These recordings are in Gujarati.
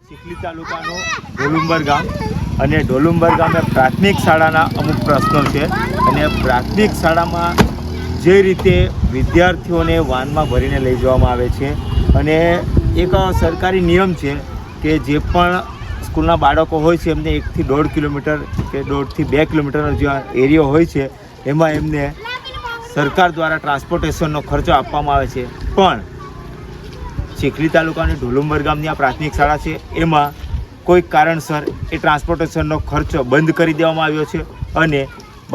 ચીખલી તાલુકાનું ઢોલુંબર ગામ અને ઢોલુંબર ગામે પ્રાથમિક શાળાના અમુક પ્રશ્નો છે અને પ્રાથમિક શાળામાં જે રીતે વિદ્યાર્થીઓને વાનમાં ભરીને લઈ જવામાં આવે છે અને એક સરકારી નિયમ છે કે જે પણ સ્કૂલના બાળકો હોય છે એમને 1 થી 1.5 કિલોમીટર કે 1.5 થી 2 કિલોમીટરનો જે એરિયો હોય છે એમાં એમને સરકાર દ્વારા ટ્રાન્સપોર્ટેશનનો ખર્ચો આપવામાં આવે છે. પણ ચીખલી તાલુકાની ઢોલુંબર ગામની આ પ્રાથમિક શાળા છે એમાં કોઈક કારણસર એ ટ્રાન્સપોર્ટેશનનો ખર્ચો બંધ કરી દેવામાં આવ્યો છે અને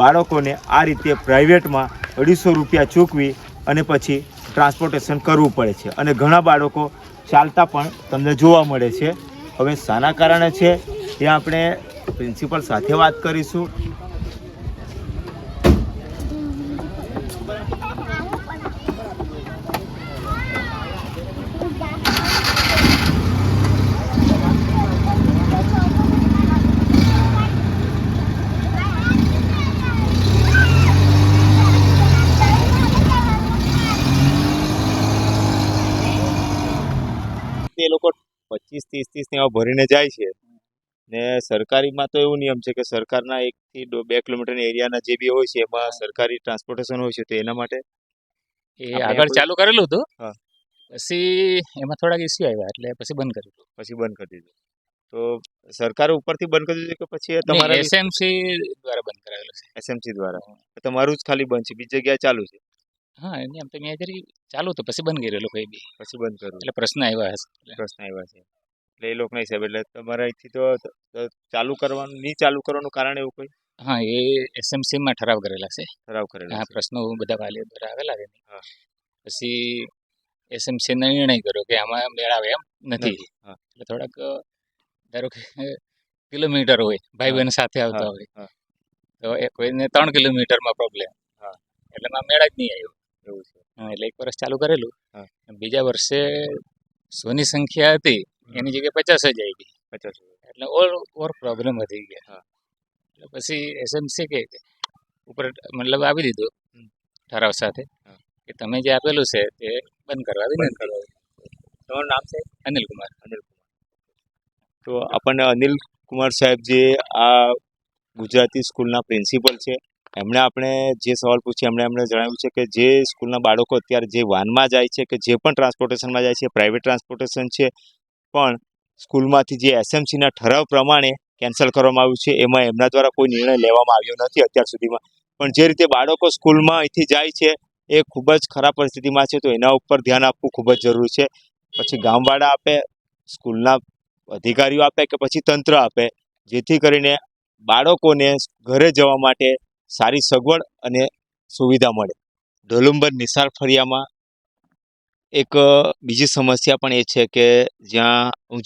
બાળકોને આ રીતે પ્રાઇવેટમાં 250 રૂપિયા ચૂકવી અને પછી ટ્રાન્સપોર્ટેશન કરવું પડે છે અને ઘણા બાળકો ચાલતા પણ તમને જોવા મળે છે. હવે શાના કારણે છે એ આપણે પ્રિન્સિપલ સાથે વાત કરીશું. એ લોકો 25-30 એવા ભરીને જાય છે ને સરકારીમાં તો એવું નિયમ છે કે સરકારના 1 થી 2 કિલોમીટરના એરિયાના જે બી હોય છે એમાં સરકારી ટ્રાન્સપોર્ટેશન હોય છે તો એના માટે એ આગળ ચાલુ કરેલું હતું. હા. પછી એમાં થોડાક ઇસ્યુ આવ્યા એટલે પછી બંધ કરી દીધું. પછી બંધ કરી દીધું. તો સરકાર ઉપરથી બંધ કરી દીધું કે પછી તમારા એસએમસી દ્વારા બંધ કરાવેલું છે. એસએમસી દ્વારા તમારું જ ખાલી બંધ છે, બીજી જગ્યાએ ચાલુ છે? હા, એની આમ તો મેં જરી ચાલુ તો પછી બંધ કરેલું કોઈ બી પછી બંધ કર્યું એટલે પ્રશ્ન આવ્યા હશે. પ્રશ્ન આવ્યા છે એટલે એ લોકોના હિસાબે એટલે તમારા અહીંથી તો ચાલુ કરવાનું નહીં ચાલુ કરવાનું કારણ એવું કોઈ? હા, એ એસએમસી માં ઠરાવ કરેલા છે. ઠરાવ કરેલા હા, છે. પ્રશ્નો બધા વાલીઓ દ્વારા આવેલા છે. હા. પછી એસએમસી નિર્ણય કર્યો કે આમાં મેળ આવે એમ નથી. હા. એટલે થોડાક ધારો કે કિલોમીટર હોય, ભાઈ બહેન સાથે આવતા હોય તો એ કોઈને 3 કિલોમીટરમાં પ્રોબ્લેમ. હા. એટલે એમાં મેળ જ નહીં આવ્યો. એવું છે. હા, એટલે 1 વર્ષ ચાલુ કરેલું. હા. બીજા વર્ષે 100ની સંખ્યા હતી એની જગ્યાએ 50 જ આવી. 50 એટલે ઓર પ્રોબ્લેમ વધી ગયા. એટલે પછી એસએમસી કે ઉપર મતલબ આવી દીધું ઠરાવ સાથે કે તમે જે આપેલું છે તે બંધ કરવા વિનંતી. તમારું નામ છે? અનિલ કુમાર. તો આપણને અનિલ કુમાર સાહેબ જે આ ગુજરાતી સ્કૂલના પ્રિન્સિપલ છે એમણે આપણે જે સવાલ પૂછ્યા એમણે જણાવ્યું છે કે જે સ્કૂલના બાળકો અત્યારે જે વાનમાં જાય છે કે જે પણ ટ્રાન્સપોર્ટેશનમાં જાય છે, પ્રાઇવેટ ટ્રાન્સપોર્ટેશન છે, પણ સ્કૂલમાંથી જે એસએમસીના ઠરાવ પ્રમાણે કેન્સલ કરવામાં આવ્યું છે એમાં એમના દ્વારા કોઈ નિર્ણય લેવામાં આવ્યો નથી અત્યાર સુધીમાં. પણ જે રીતે બાળકો સ્કૂલમાં અહીંથી જાય છે એ ખૂબ જ ખરાબ પરિસ્થિતિમાં છે તો એના ઉપર ધ્યાન આપવું ખૂબ જ જરૂરી છે. પછી ગામવાળા આપે, સ્કૂલના અધિકારીઓ આપે કે પછી તંત્ર આપે, જેથી કરીને બાળકોને ઘરે જવા માટે સારી સગવડ અને સુવિધા મળે. ઢોલુંબર નિશાળ ફળિયામાં એક બીજી સમસ્યા પણ એ છે કે જ્યાં હું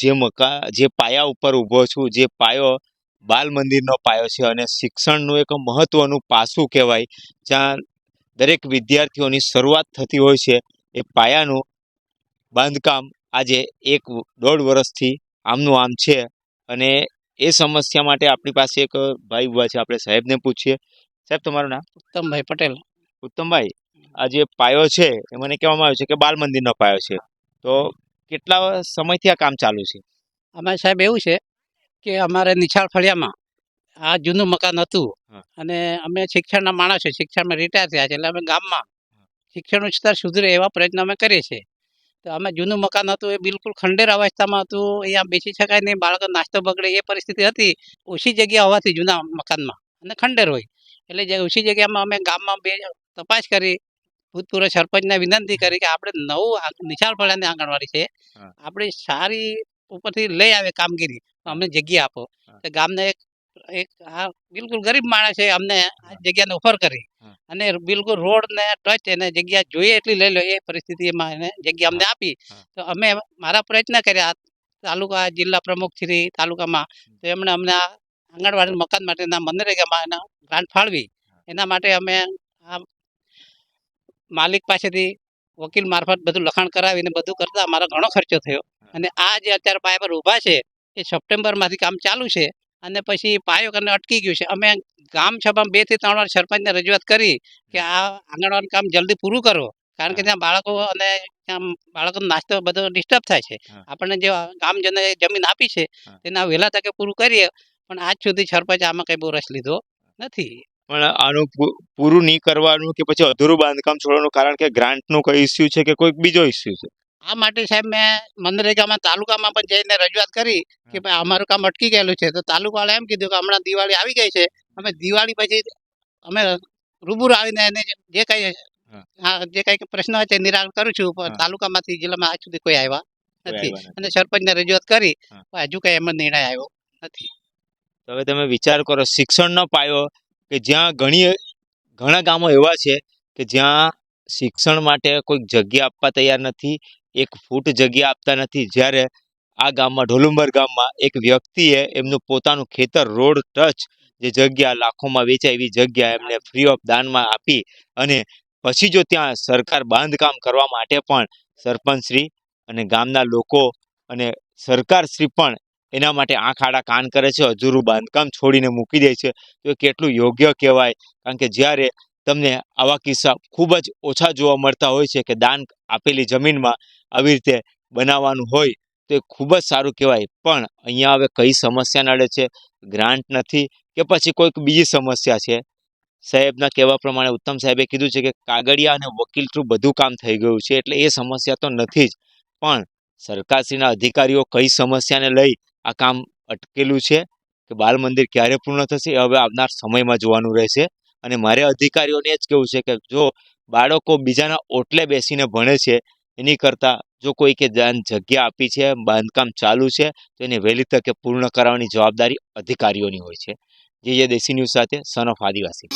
જે પાયા ઉપર ઊભો છું, જે પાયો બાલ મંદિરનો પાયો છે અને શિક્ષણનું એક મહત્વનું પાસું કહેવાય, જ્યાં દરેક વિદ્યાર્થીઓની શરૂઆત થતી હોય છે, એ પાયાનું બાંધકામ આજે 1-1.5 વર્ષથી આમનું આમ છે અને એ સમસ્યા માટે આપણી પાસે એક ભાઈ ઉભા છે, આપણે સાહેબને પૂછીએ. સાહેબ, તમારું નામ? ઉત્તમભાઈ પટેલ. ઉત્તમભાઈ, આ જે પાયો છે એ મને કહેવામાં આવ્યું છે કે બાલ મંદિરનો પાયો છે, તો કેટલા સમયથી આ કામ ચાલુ છે? અમારે સાહેબ એવું છે કે અમારે નિશાળ ફળિયામાં આ જૂનું મકાન હતું અને અમે શિક્ષણના માણસ છે, શિક્ષણમાં રિટાયર થયા છે એટલે અમે ગામમાં શિક્ષણનું સ્તર સુધરે એવા પ્રયત્ન અમે કરીએ છીએ. તો અમે જૂનું મકાન હતું એ બિલકુલ ખંડેર અવસ્થામાં હતું, અહીંયા બેસી શકાય નહીં, બાળકો નાસ્તો બગડે એ પરિસ્થિતિ હતી. ઓછી જગ્યા હોવાથી જૂના મકાનમાં અને ખંડેર હોય એટલે જે ઓછી જગ્યામાં અમે ગામમાં તપાસ કરી, ભૂતપૂર્વ સરપંચને વિનંતી કરી કે આપણે નવું નિશાળ ફળિયાની આંગણવાડી છે, આપણે સારી ઉપરથી લઈ આવે કામગીરી, અમને જગ્યા આપો. તો ગામને એક આ બિલકુલ ગરીબ માણસ છે, અમને આ જગ્યાને ઓફર કરી અને બિલકુલ રોડ ને ટચ એને જગ્યા જોઈએ એટલી લઈ લો એ પરિસ્થિતિમાં એને જગ્યા અમને આપી. તો અમે મારા પ્રયત્ન કર્યા તાલુકા જિલ્લા પ્રમુખ શ્રી તાલુકામાં, તો એમણે અમને આ આંગણવાડી મકાન માટેના મનરેગામાં એના ગ્રાન્ટ ફાળવી. એના માટે અમે આ માલિક પાસેથી વકીલ મારફત બધું લખાણ કરાવીને બધું કરતા અમારો ઘણો ખર્ચો થયો અને આ જે અત્યારે પાયા પર ઊભા છે એ સપ્ટેમ્બરમાંથી કામ ચાલુ છે અને પછી પાયો કરીને અટકી ગયું છે. અમે ગામ સભામાં 2 થી 3 વાર સરપંચને રજૂઆત કરી કે આ આંગણવાડી કામ જલ્દી પૂરું કરો, કારણ કે ત્યાં બાળકો અને ત્યાં બાળકોનો નાસ્તો બધો ડિસ્ટર્બ થાય છે. હા. આપણને જે ગામજનોએ જમીન આપી છે હા. તેના વહેલા તકે પૂરું કરીએ, પણ આજ સુધી સરપંચે આમાં કંઈ બહુ રસ લીધો નથી. પણ આનું પૂરું નહીં કરવાનું કે પછી અધૂરું બાંધકામ છોડવાનું કારણ કે ગ્રાન્ટનું કોઈ ઇસ્યુ છે કે કોઈક બીજો ઇસ્યુ છે? આ માટે સાહેબ મેં મનરેગામાં તાલુકામાં પણ જઈને રજૂઆત કરી કે ભાઈ અમારું કામ અટકી ગયેલું છે. તો તાલુકાવાળાએ એમ કીધું કે હમણાં દિવાળી આવી ગઈ છે, અમે દિવાળી પછી અમે રૂબરૂ આવીને એને જે કંઈ હા. જે કંઈ પ્રશ્ન હોય તે નિરાકરણ કરું છું, પણ હા. તાલુકામાંથી જિલ્લામાં આજ સુધી કોઈ આવ્યા કોઈ નથી. આવ્યા નથી. અને સરપંચને રજૂઆત કરી, હા. પણ હજુ કંઈ એમ જ નિર્ણય આવ્યો નથી. તો હવે તમે વિચાર કરો, શિક્ષણનો પાયો કે જ્યાં ઘણા ગામો એવા છે કે જ્યાં શિક્ષણ માટે કોઈક જગ્યા આપવા તૈયાર નથી, 1 ફૂટ જગ્યા આપતા નથી. જ્યારે આ ગામમાં ઢોલુંબર ગામમાં એક વ્યક્તિએ એમનું પોતાનું ખેતર રોડ ટચ જે જગ્યા લાખોમાં વેચાય એવી જગ્યા એમને ફ્રી ઓફ દાનમાં આપી, અને પછી જો ત્યાં સરકાર બાંધકામ કરવા માટે પણ સરપંચશ્રી અને ગામના લોકો અને સરકારશ્રી પણ એના માટે આંખ આડા કાન કરે છે, અધૂરું બાંધકામ છોડીને મૂકી દે છે, તો એ કેટલું યોગ્ય કહેવાય? કારણ કે જ્યારે તમને આવા કિસ્સા ખૂબ જ ઓછા જોવા મળતા હોય છે કે દાન આપેલી જમીનમાં આવી રીતે બનાવવાનું હોય, તો એ ખૂબ જ સારું કહેવાય. પણ અહીંયા હવે કઈ સમસ્યા નડે છે? ગ્રાન્ટ નથી કે પછી કોઈક બીજી સમસ્યા છે? સાહેબના કહેવા પ્રમાણે, ઉત્તમ સાહેબે કીધું છે કે કાગળિયા અને વકીલ થ્રુ બધું કામ થઈ ગયું છે, એટલે એ સમસ્યા તો નથી જ. પણ સરકારશ્રીના અધિકારીઓ કઈ સમસ્યાને લઈ આ કામ અટકેલું છે કે બાળ મંદિર ક્યારે પૂર્ણ થશે એ હવે આવનાર સમયમાં જોવાનું રહેશે. અને મારે અધિકારીઓને જ કહેવું છે કે જો બાળકો બીજાના ઓટલે બેસીને ભણે છે એની કરતાં જો કોઈ કે જગ્યા આપી છે, બાંધકામ ચાલુ છે, તો એને વહેલી તકે પૂર્ણ કરાવવાની જવાબદારી અધિકારીઓની હોય છે. જે દેશી ન્યૂઝ સાથે સન ઓફ આદિવાસી.